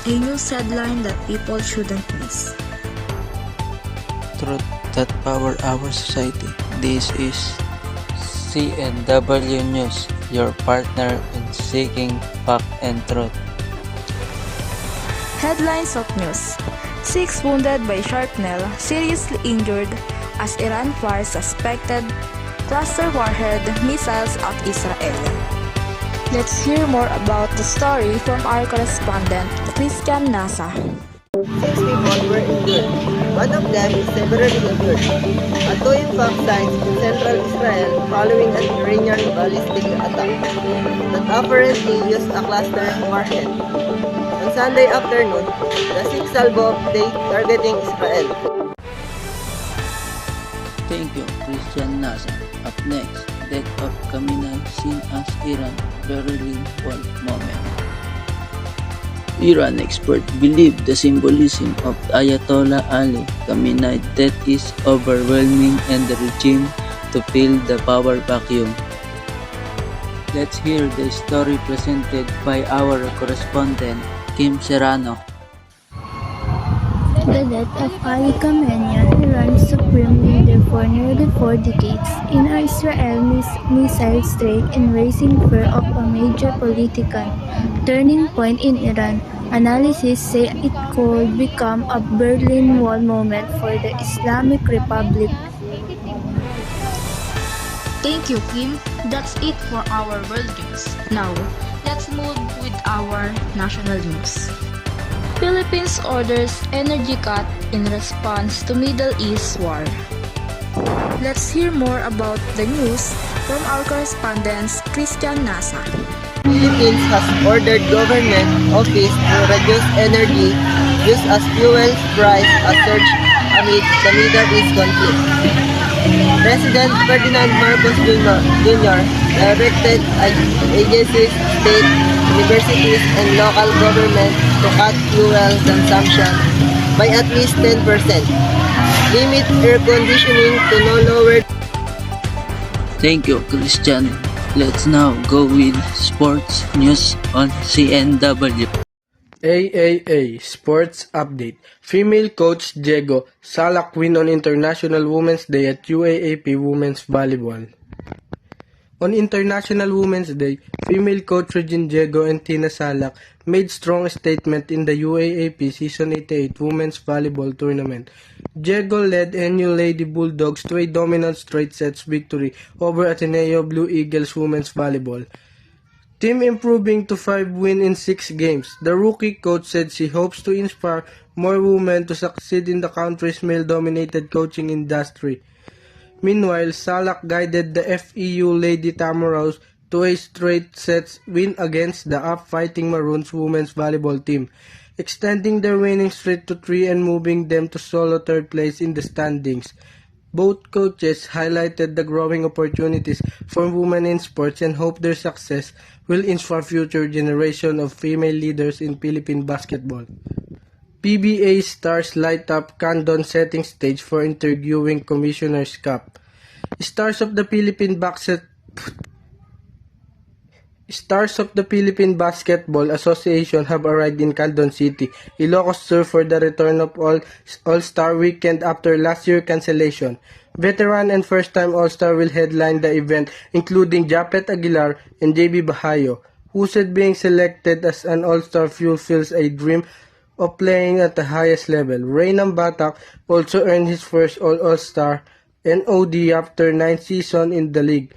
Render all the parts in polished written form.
a news headline that people shouldn't miss. Truth that power our society. This is CNW News, your partner in seeking fact and truth. Headlines of news. 6 wounded by shrapnel, seriously injured as Iran fires suspected cluster warhead missiles at Israel. Let's hear more about the story from our correspondent, Christian Nasa. 6 people were injured. One of them is severely injured. A two impact sites in central Israel following an Iranian ballistic attack that apparently used a cluster warhead. On Sunday afternoon, the 6 salvo of day targeting Israel. Thank you, Christian Nasa. Up next, death of Khamenei seen as Iran Berlin Wall moment. Iran experts believe the symbolism of Ayatollah Ali Khamenei death is overwhelming and the regime to fill the power vacuum. Let's hear the story presented by our correspondent, Kim Serrano. The death of Ali Khamenei, Iran's supreme leader for nearly 4 decades, in an Israel missile strike and raising fear of a major political turning point in Iran. Analysts say it could become a Berlin Wall moment for the Islamic Republic. Thank you, Kim. That's it for our world news. Now, let's move with our national news. Philippines orders energy cut in response to Middle East war. Let's hear more about the news from our correspondent, Christian Nasa. Philippines has ordered government office to reduce energy use as fuel price a surge amid the Middle East conflict. President Ferdinand Marcos Jr. directed agencies, state, universities, and local government to cut fuel consumption by at least 10%, limit air conditioning to no lower. Thank you, Christian. Let's now go with sports news on CNW. AAA Sports Update. Female coach Diego Salak win on International Women's Day at UAAP Women's Volleyball. On International Women's Day, female coach Regine Diego and Tina Salak made strong statement in the UAAP Season 88 Women's Volleyball Tournament. Diego led NU Lady Bulldogs to a dominant straight sets victory over Ateneo Blue Eagles Women's Volleyball. Team improving to 5 wins in 6 games. The rookie coach said she hopes to inspire more women to succeed in the country's male-dominated coaching industry. Meanwhile, Salak guided the FEU Lady Tamoraus to a straight sets win against the up-fighting Maroons women's volleyball team, extending their winning streak to 3 and moving them to solo 3rd place in the standings. Both coaches highlighted the growing opportunities for women in sports and hope their success will inspire future generation of female leaders in Philippine basketball. PBA stars light up Candon setting stage for interviewing Commissioner's Cup. Stars of the Philippine Basketball Association have arrived in Candon City, Ilocos Sur for the return of All-Star Weekend after last year's cancellation. Veteran and first-time All-Star will headline the event, including Japet Aguilar and JB Bahayo, who said being selected as an All-Star fulfills a dream of playing at the highest level. Reynam Batak also earned his first All-Star NOD after 9 seasons in the league.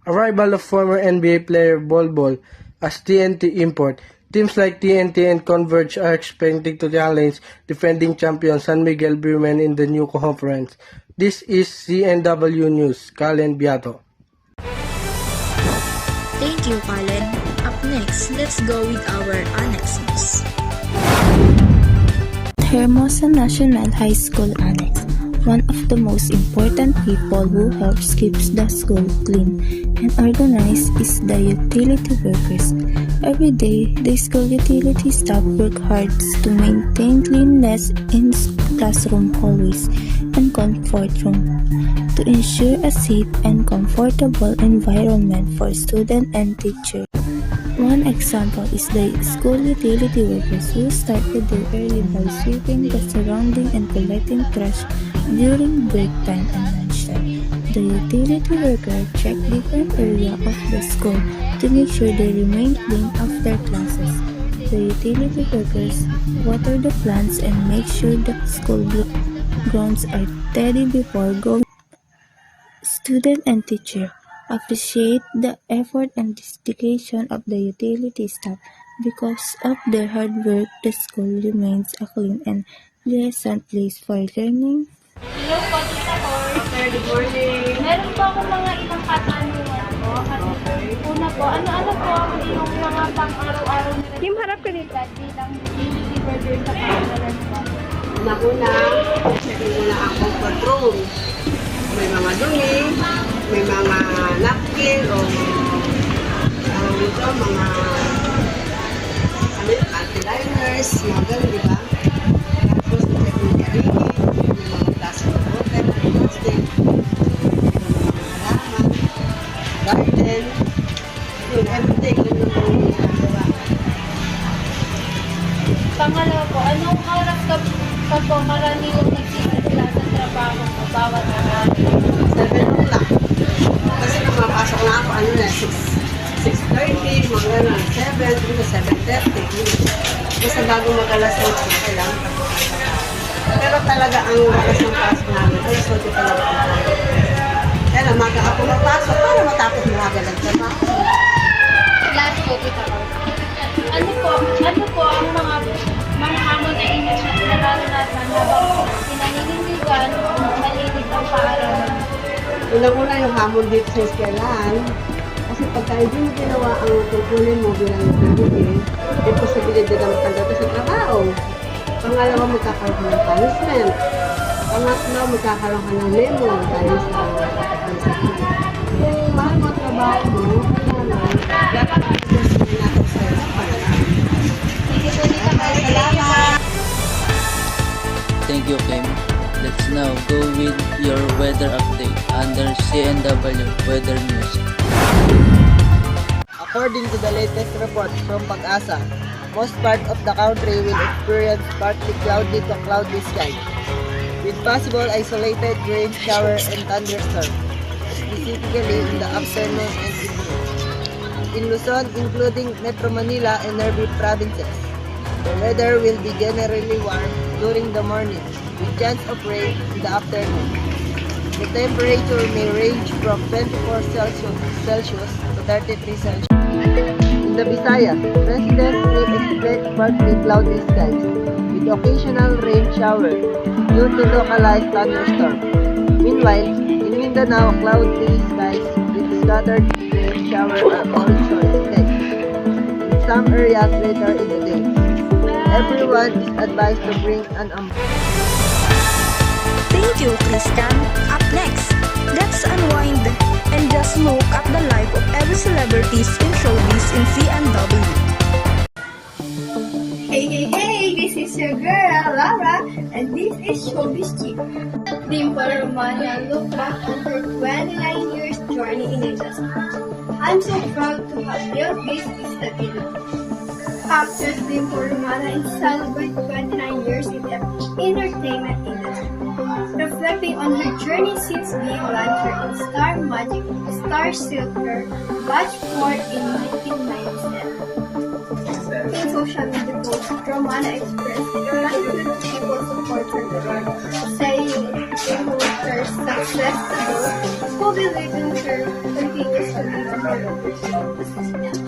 Arrival of former NBA player Bol Bol as TNT import. Teams like TNT and Converge are expecting to challenge defending champion San Miguel Beermen in the new conference. This is CNW News. Kalen Biato. Thank you, Kalen. Up next, let's go with our Annex News. Hermosa National High School Annex. One of the most important people who helps keeps the school clean and organized is the utility workers. Every day, the school utility staff work hard to maintain cleanliness in classroom hallways and comfort room to ensure a safe and comfortable environment for students and teachers. One example is the school utility workers who start the day early by sweeping the surrounding and collecting trash during break time and lunchtime. The utility worker check different areas of the school to make sure they remain clean after classes. The utility workers water the plants and make sure the school grounds are tidy before going. Student and teacher appreciate the effort and dedication of the utility staff. Because of their hard work, the school remains a clean and pleasant place for learning. Hello po, Tita Cor. Good morning. Meron po ako mga ilang katanungan po. Una po, ano-ano po ang iyong mga pang-araw-araw na Kim, harap ka dito. Bilang utility worker sa pangalanan po. Una-una, check muna ang comfort room. May mga dumi, may mga napkin o mga anti-liners, mga ganun, di ba? Tapos, check yung paligid, may mga plastic water, plastic, may mga halaman, garden, yun, everything, yun yung ginagawa. Pangalawa po, anong oras ka po karaniwang nagsisimula sa trabaho mo bawat araw? 7 o'clock. Kasi pumapasok na ako, 6:30, mga ganun, 7, 7:30. Kasi bago mag-alas 8, kailangan kapag. Pero talaga ang oras ng pasok namin, alas 8 talaga. Kaya lang, maga ako mapasok para matapos maaga ng trabaho. Last po, Tita Cor. Ano po ang mga hamon na inyong nararanasan habang pinaninindigan malinis ang paaralan? Unang-una yung hamon dito sa eskwelahan. Kasi pagka hindi mo ginawa ang tungkulin mo bilang utility, may posibilidad na matanda ka sa trabaho. Pangalawa, magkakaroon ka ng punishment. Pangatlo, magkakaroon ka ng memo dahil sa kung mahal mo ang trabaho mo, dapat mag-posibilidad natin sa eskwelahan. Sige po, Tita Cor. Salamat! Thank you, Kim. Let's now go with your weather update under CNW Weather News. According to the latest report from Pag-asa, most part of the country will experience partly cloudy to cloudy skies, with possible isolated rain shower and thunderstorm, specifically in the afternoon and evening. In Luzon, including Metro Manila and nearby provinces, the weather will be generally warm during the morning, with chance of rain in the afternoon. The temperature may range from 24 Celsius to 33 Celsius. In the Visayas, residents may expect partly cloudy skies with occasional rain shower due to localized thunderstorm. Meanwhile, in Mindanao, cloudy skies with scattered rain shower are also expected in some areas later in the day. Everyone is advised to bring an umbrella. Thank you, Christian. Up next, let's unwind and just look at the life of every celebrities in showbiz in CNW. Hey, this is your girl, Laura, and this is Showbiz Chick. Dimple Romana look back on her 29 years journey in industry. I'm so proud to have built this stability. Actress Dimple Romana is celebrate 29 years in the entertainment industry. Reflecting on her journey since being launched in Star Magic, Star Silver, Batch 4 in 1997. In social media posts, Romana expressed gratitude to people supporting her, saying they hold her success to those who believe in her continues to lead to her others.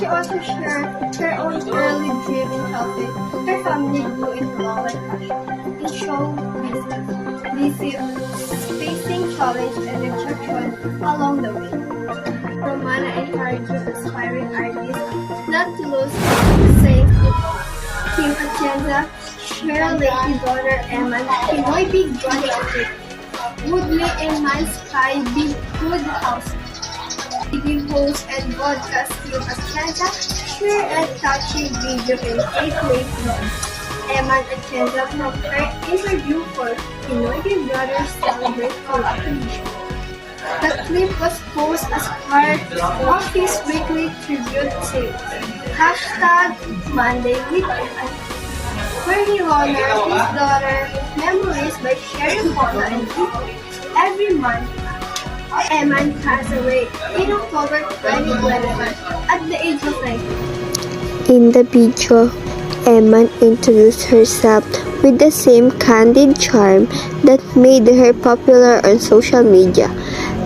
She also shared her own early dream in helping her family grow in love and passion in show business, facing challenge and rejection along the way. Romana encourages aspiring artists not to lose faith. Kim Atienza, Cheryl Lakey daughter Emma, Pinoy Big Brother Africa, Woodley and Man Sky Big Good House. TV host and broadcast Kim Atienza share a touching video in 8 Late Noon. Emma Atienza from her interview for Pinoy Big Brother Celebrate Collaboration. The clip was posted as part of his weekly tribute series, Hashtag Monday with Eman, where he honors his daughter's memories by sharing photo and videos. Every month, Eman passed away in October 2021 at the age of 90. In the video, Eman introduced herself with the same candid charm that made her popular on social media.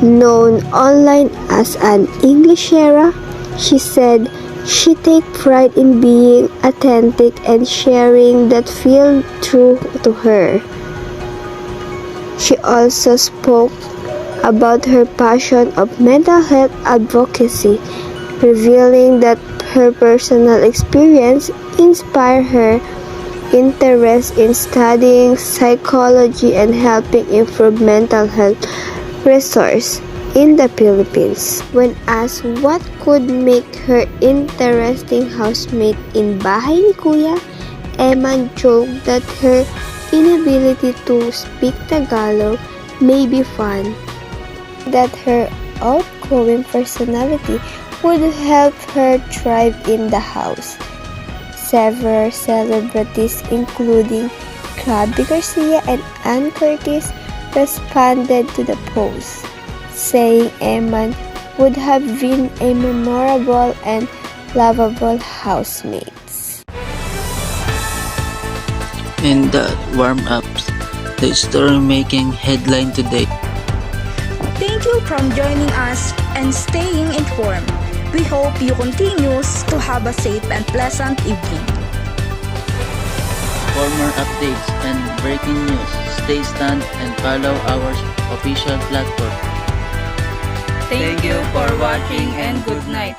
Known online as an Englishera, she said she takes pride in being authentic and sharing that feel true to her. She also spoke about her passion of mental health advocacy, revealing that her personal experience inspired her interest in studying psychology and helping improve mental health resources in the Philippines. When asked what could make her interesting housemate in Bahay ni Kuya, Eman joked that her inability to speak Tagalog may be fun, that her outgoing personality would help her thrive in the house. Several celebrities including Clavy Garcia and Ann Curtis responded to the post, saying Eman would have been a memorable and lovable housemate. And that warm-ups the story making headline today. Thank you from joining us and staying informed. We hope you continue to have a safe and pleasant evening. For more updates and breaking news, stay tuned and follow our official platform. Thank you for watching and good night.